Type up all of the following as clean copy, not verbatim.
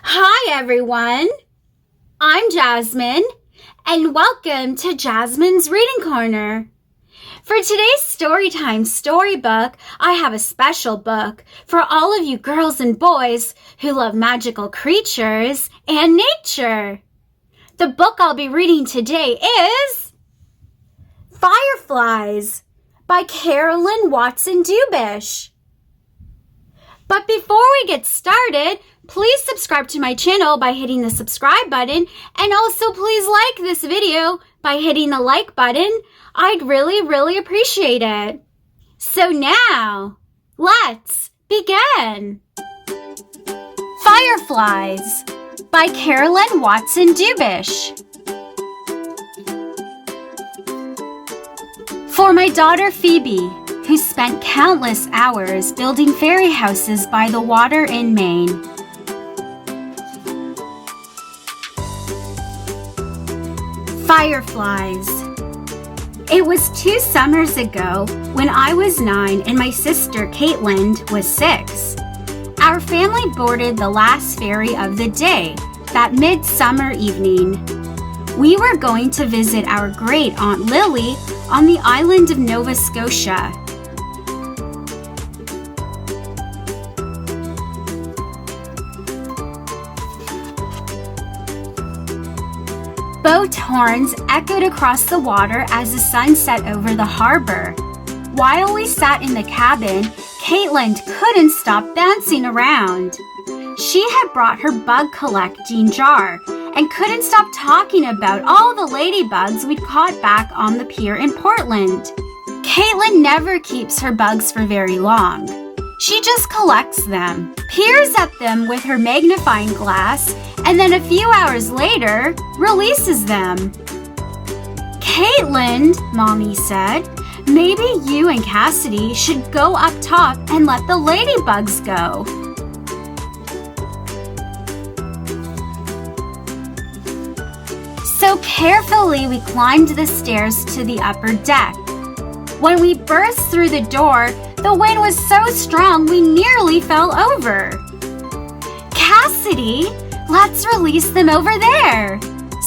Hi, everyone. I'm Jasmine, and welcome to Jasmine's Reading Corner. For today's Storytime storybook, I have a special book for all of you girls and boys who love magical creatures and nature. The book I'll be reading today is Fireflies by Carolyn Watson Dubish. But before we get started, please subscribe to my channel by hitting the subscribe button, and also please like this video by hitting the like button. I'd really appreciate it. So now, let's begin. Fireflies by Carolyn Watson Dubish. For my daughter Phoebe, who spent countless hours building fairy houses by the water in Maine. Fireflies. It was 2 summers ago when I was 9 and my sister Caitlin was 6. Our family boarded the last ferry of the day, that midsummer evening. We were going to visit our great Aunt Lily on the island of Nova Scotia. Boat horns echoed across the water as the sun set over the harbor. While we sat in the cabin, Caitlin couldn't stop bouncing around. She had brought her bug collecting jar and couldn't stop talking about all the ladybugs we'd caught back on the pier in Portland. Caitlin never keeps her bugs for very long. She just collects them, peers at them with her magnifying glass, and then a few hours later, releases them. Caitlin, Mommy said, maybe you and Cassidy should go up top and let the ladybugs go. So carefully we climbed the stairs to the upper deck. When we burst through the door, the wind was so strong we nearly fell over. Cassidy, let's release them over there.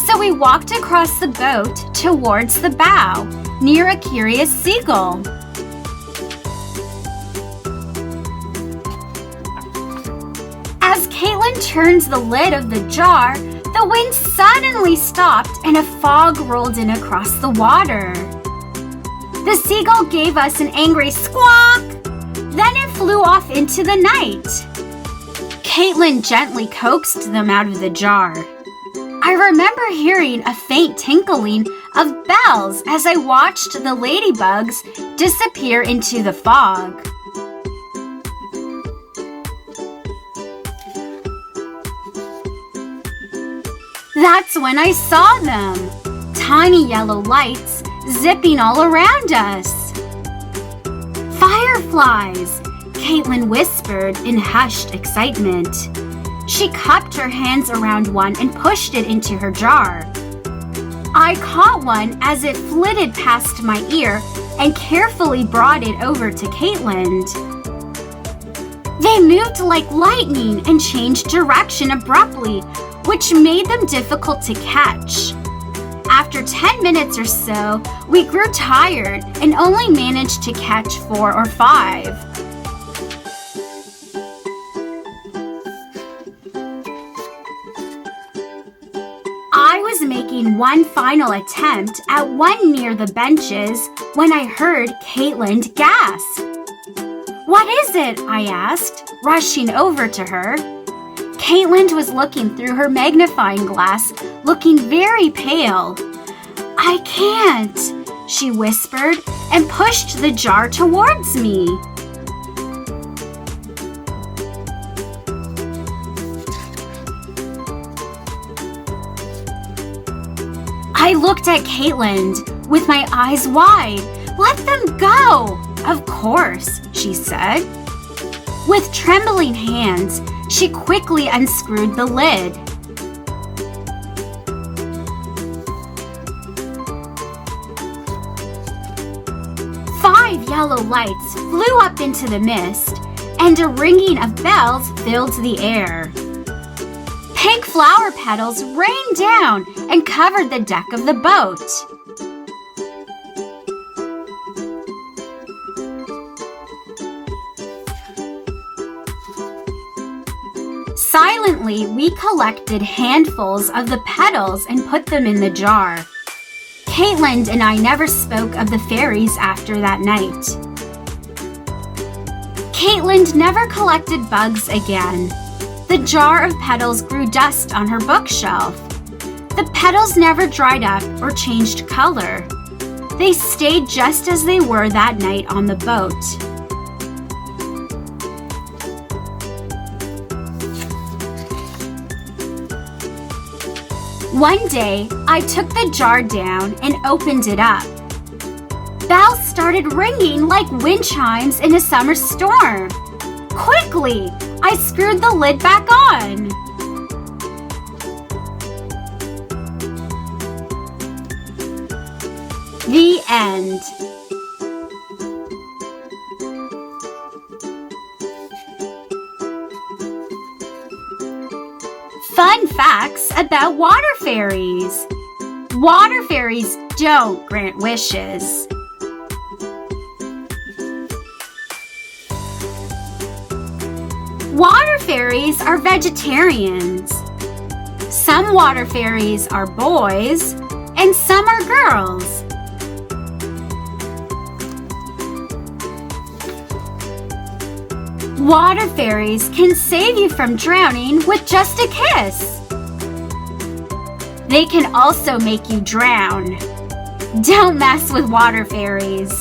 So we walked across the boat towards the bow, near a curious seagull. As Caitlin turns the lid of the jar, the wind suddenly stopped and a fog rolled in across the water. The seagull gave us an angry squawk. Then it flew off into the night. Caitlin gently coaxed them out of the jar. I remember hearing a faint tinkling of bells as I watched the ladybugs disappear into the fog. That's when I saw them. Tiny yellow lights zipping all around us. Fireflies, Caitlin whispered in hushed excitement. She cupped her hands around one and pushed it into her jar. I caught one as it flitted past my ear and carefully brought it over to Caitlin. They moved like lightning and changed direction abruptly, which made them difficult to catch. After 10 minutes or so, we grew tired and only managed to catch 4 or 5. I was making one final attempt at one near the benches when I heard Caitlin gasp. "What is it?" I asked, rushing over to her. Caitlin was looking through her magnifying glass, looking very pale. "I can't," she whispered and pushed the jar towards me. I looked at Caitlin with my eyes wide. "Let them go!" "Of course," she said. With trembling hands, she quickly unscrewed the lid. Five yellow lights flew up into the mist, and a ringing of bells filled the air. Pink flower petals rained down and covered the deck of the boat. Silently, we collected handfuls of the petals and put them in the jar. Caitlin and I never spoke of the fairies after that night. Caitlin never collected bugs again. The jar of petals grew dust on her bookshelf. The petals never dried up or changed color. They stayed just as they were that night on the boat. One day, I took the jar down and opened it up. Bells started ringing like wind chimes in a summer storm. Quickly, I screwed the lid back on. The end. Fun facts about water fairies. Water fairies don't grant wishes. Water fairies are vegetarians. Some water fairies are boys and some are girls. Water fairies can save you from drowning with just a kiss. They can also make you drown. Don't mess with water fairies.